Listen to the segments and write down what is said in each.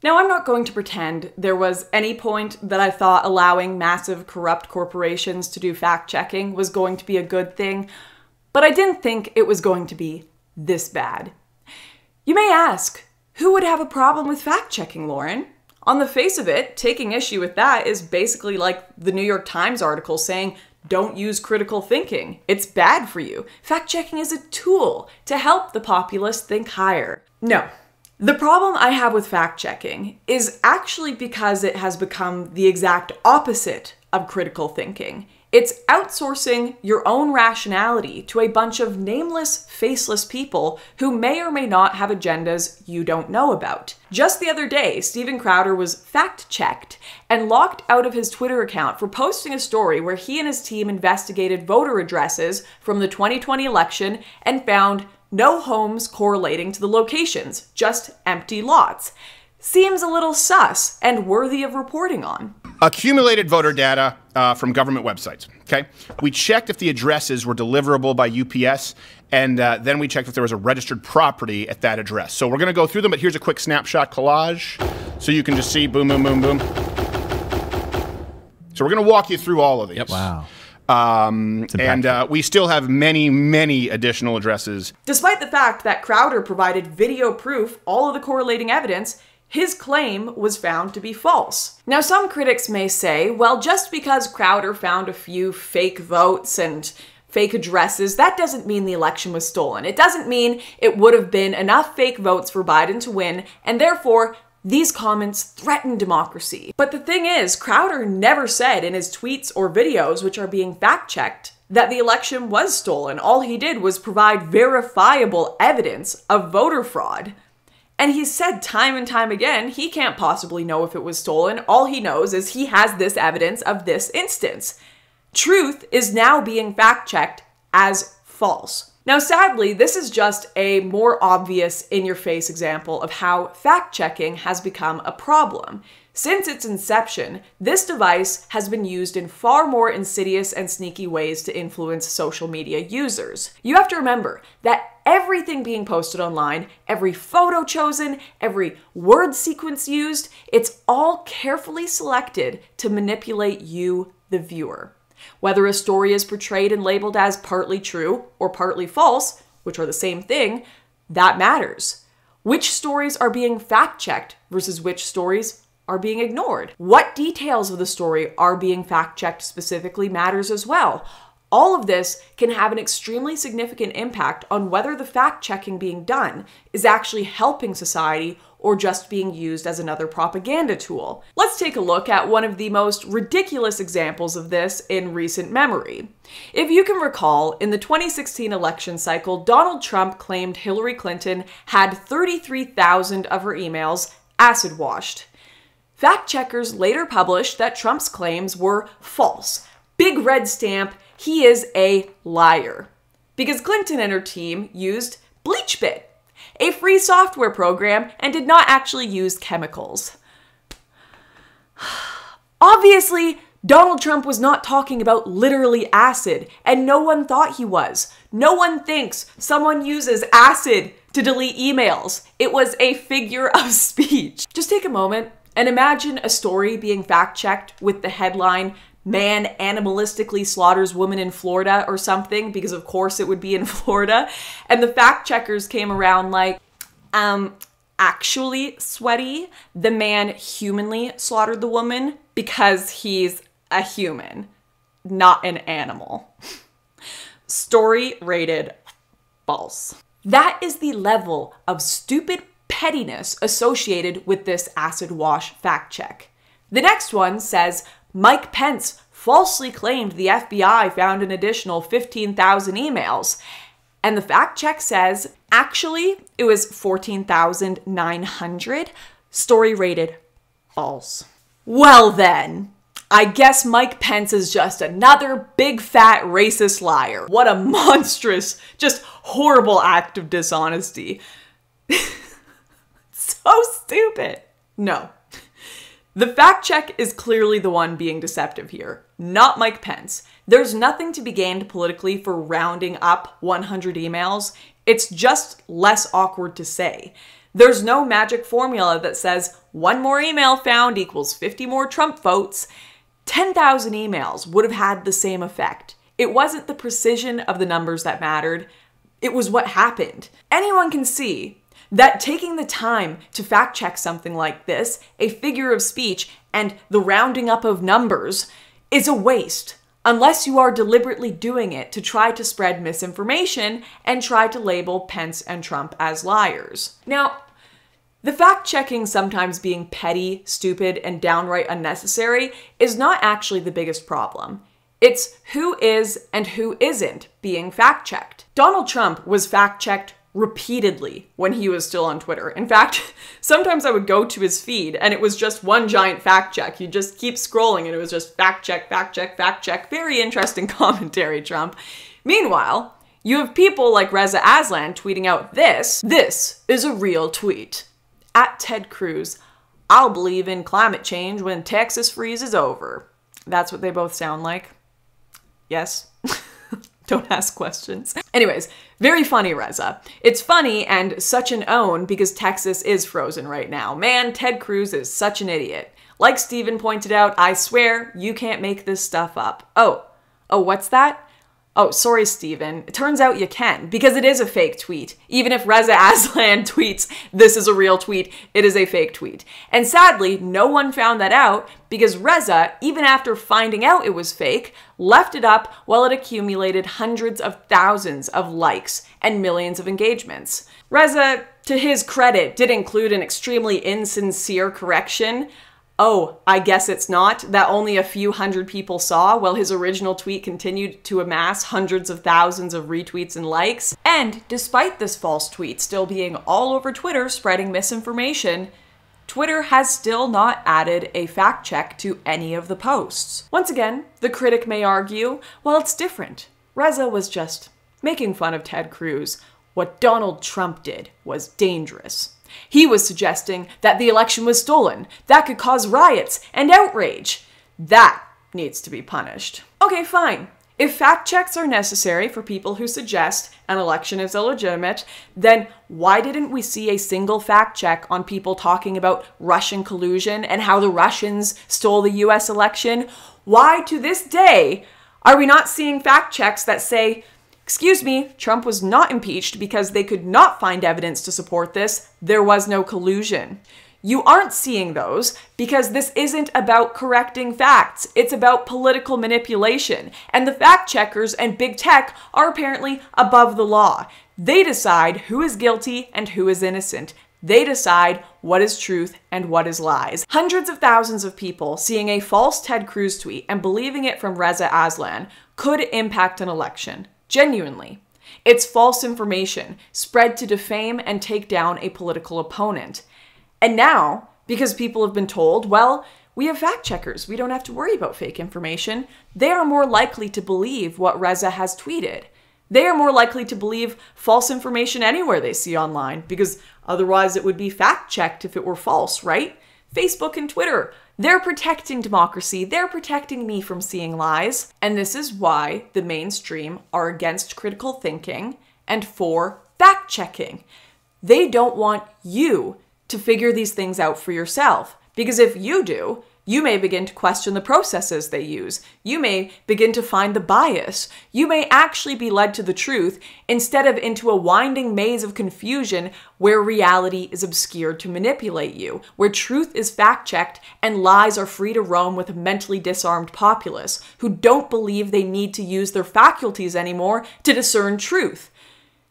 Now, I'm not going to pretend there was any point that I thought allowing massive corrupt corporations to do fact-checking was going to be a good thing, but I didn't think it was going to be this bad. You may ask, who would have a problem with fact-checking, Lauren? On the face of it, taking issue with that is basically like the New York Times article saying, don't use critical thinking. It's bad for you. Fact-checking is a tool to help the populace think higher. No. The problem I have with fact-checking is actually because it has become the exact opposite of critical thinking. It's outsourcing your own rationality to a bunch of nameless, faceless people who may or may not have agendas you don't know about. Just the other day, Steven Crowder was fact-checked and locked out of his Twitter account for posting a story where he and his team investigated voter addresses from the 2020 election and found no homes correlating to the locations, just empty lots. Seems a little sus and worthy of reporting on. Accumulated voter data from government websites, okay? We checked if the addresses were deliverable by UPS, and then we checked if there was a registered property at that address. So we're gonna go through them, but here's a quick snapshot collage so you can just see boom, boom, boom, boom. So we're gonna walk you through all of these. Yep. Wow. And we still have many, many additional addresses. Despite the fact that Crowder provided video proof, all of the correlating evidence, his claim was found to be false. Now, some critics may say, well, just because Crowder found a few fake votes and fake addresses, that doesn't mean the election was stolen. It doesn't mean it would have been enough fake votes for Biden to win, and therefore, these comments threaten democracy. But the thing is, Crowder never said in his tweets or videos, which are being fact-checked, that the election was stolen. All he did was provide verifiable evidence of voter fraud. And he's said time and time again, he can't possibly know if it was stolen. All he knows is he has this evidence of this instance. Truth is now being fact-checked as false. Now, sadly, this is just a more obvious in-your-face example of how fact-checking has become a problem. Since its inception, this device has been used in far more insidious and sneaky ways to influence social media users. You have to remember that everything being posted online, every photo chosen, every word sequence used, it's all carefully selected to manipulate you, the viewer. Whether a story is portrayed and labeled as partly true or partly false, which are the same thing, that matters. Which stories are being fact-checked versus which stories are being ignored. What details of the story are being fact-checked specifically matters as well. All of this can have an extremely significant impact on whether the fact-checking being done is actually helping society or just being used as another propaganda tool. Let's take a look at one of the most ridiculous examples of this in recent memory. If you can recall, in the 2016 election cycle, Donald Trump claimed Hillary Clinton had 33,000 of her emails acid washed. Fact checkers later published that Trump's claims were false. Big red stamp, he is a liar. Because Clinton and her team used BleachBit, a free software program, and did not actually use chemicals. Obviously, Donald Trump was not talking about literally acid, and no one thought he was. No one thinks someone uses acid to delete emails. It was a figure of speech. Just take a moment and imagine a story being fact-checked with the headline, "Man animalistically slaughters woman in Florida," or something, because of course it would be in Florida. And the fact checkers came around like, actually, sweaty, the man humanly slaughtered the woman because he's a human, not an animal. Story rated false. That is the level of stupid pettiness associated with this acid wash fact check. The next one says, Mike Pence falsely claimed the FBI found an additional 15,000 emails. And the fact check says, actually, it was 14,900. Story rated false. Well then, I guess Mike Pence is just another big fat racist liar. What a monstrous, just horrible act of dishonesty. So stupid. No. The fact check is clearly the one being deceptive here, not Mike Pence. There's nothing to be gained politically for rounding up 100 emails. It's just less awkward to say. There's no magic formula that says one more email found equals 50 more Trump votes. 10,000 emails would have had the same effect. It wasn't the precision of the numbers that mattered. It was what happened. Anyone can see that taking the time to fact check something like this, a figure of speech, and the rounding up of numbers, is a waste, unless you are deliberately doing it to try to spread misinformation and try to label Pence and Trump as liars. Now, the fact-checking sometimes being petty, stupid, and downright unnecessary is not actually the biggest problem. It's who is and who isn't being fact-checked. Donald Trump was fact-checked repeatedly when he was still on Twitter. In fact, sometimes I would go to his feed and it was just one giant fact check. You just keep scrolling and it was just fact check, fact check, fact check. Very interesting commentary, Trump. Meanwhile, you have people like Reza Aslan tweeting out this. This is a real tweet. At Ted Cruz, I'll believe in climate change when Texas freezes over. That's what they both sound like. Yes. Don't ask questions. Anyways, very funny, Reza. It's funny and such an own because Texas is frozen right now. Man, Ted Cruz is such an idiot. Like Steven pointed out, I swear you can't make this stuff up. Oh, what's that? Oh, sorry, Steven. It turns out you can, because it is a fake tweet. Even if Reza Aslan tweets, this is a real tweet, it is a fake tweet. And sadly, no one found that out because Reza, even after finding out it was fake, left it up while it accumulated hundreds of thousands of likes and millions of engagements. Reza, to his credit, did include an extremely insincere correction. Oh, I guess it's not, that only a few hundred people saw, while his original tweet continued to amass hundreds of thousands of retweets and likes. And despite this false tweet still being all over Twitter spreading misinformation, Twitter has still not added a fact check to any of the posts. Once again, the critic may argue, well, it's different. Reza was just making fun of Ted Cruz. What Donald Trump did was dangerous. He was suggesting that the election was stolen. That could cause riots and outrage. That needs to be punished. Okay, fine. If fact checks are necessary for people who suggest an election is illegitimate, then why didn't we see a single fact check on people talking about Russian collusion and how the Russians stole the US election? Why, to this day, are we not seeing fact checks that say, excuse me, Trump was not impeached because they could not find evidence to support this. There was no collusion. You aren't seeing those because this isn't about correcting facts. It's about political manipulation. And the fact checkers and big tech are apparently above the law. They decide who is guilty and who is innocent. They decide what is truth and what is lies. Hundreds of thousands of people seeing a false Ted Cruz tweet and believing it from Reza Aslan could impact an election. Genuinely. It's false information spread to defame and take down a political opponent. And now, because people have been told, well, we have fact checkers, we don't have to worry about fake information, they are more likely to believe what Reza has tweeted. They are more likely to believe false information anywhere they see online, because otherwise it would be fact checked if it were false, right? Facebook and Twitter, they're protecting democracy. They're protecting me from seeing lies. And this is why the mainstream are against critical thinking and for fact-checking. They don't want you to figure these things out for yourself. Because if you do, you may begin to question the processes they use. You may begin to find the bias. You may actually be led to the truth instead of into a winding maze of confusion where reality is obscured to manipulate you, where truth is fact-checked and lies are free to roam with a mentally disarmed populace who don't believe they need to use their faculties anymore to discern truth.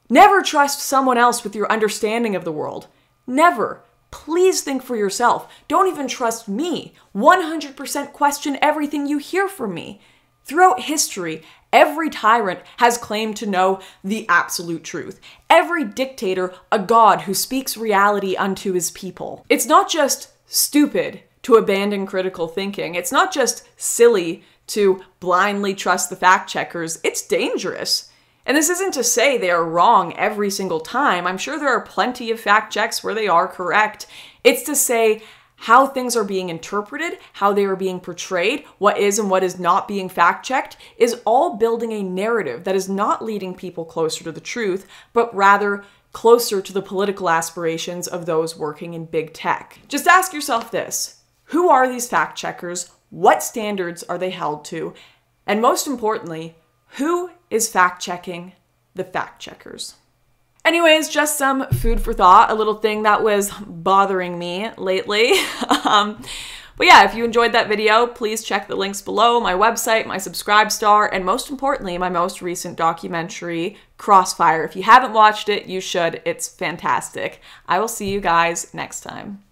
Never trust someone else with your understanding of the world. Never. Please think for yourself. Don't even trust me. 100% question everything you hear from me. Throughout history, every tyrant has claimed to know the absolute truth. Every dictator, a god who speaks reality unto his people. It's not just stupid to abandon critical thinking. It's not just silly to blindly trust the fact checkers. It's dangerous. And this isn't to say they are wrong every single time. I'm sure there are plenty of fact checks where they are correct. It's to say how things are being interpreted, how they are being portrayed, what is and what is not being fact checked, is all building a narrative that is not leading people closer to the truth, but rather closer to the political aspirations of those working in big tech. Just ask yourself this: who are these fact checkers? What standards are they held to? And most importantly, who is fact checking the fact checkers? Anyways, just some food for thought, a little thing that was bothering me lately. But yeah, if you enjoyed that video, please check the links below, my website, my Subscribe Star, and most importantly, my most recent documentary, Crossfire. If you haven't watched it, you should. It's fantastic. I will see you guys next time.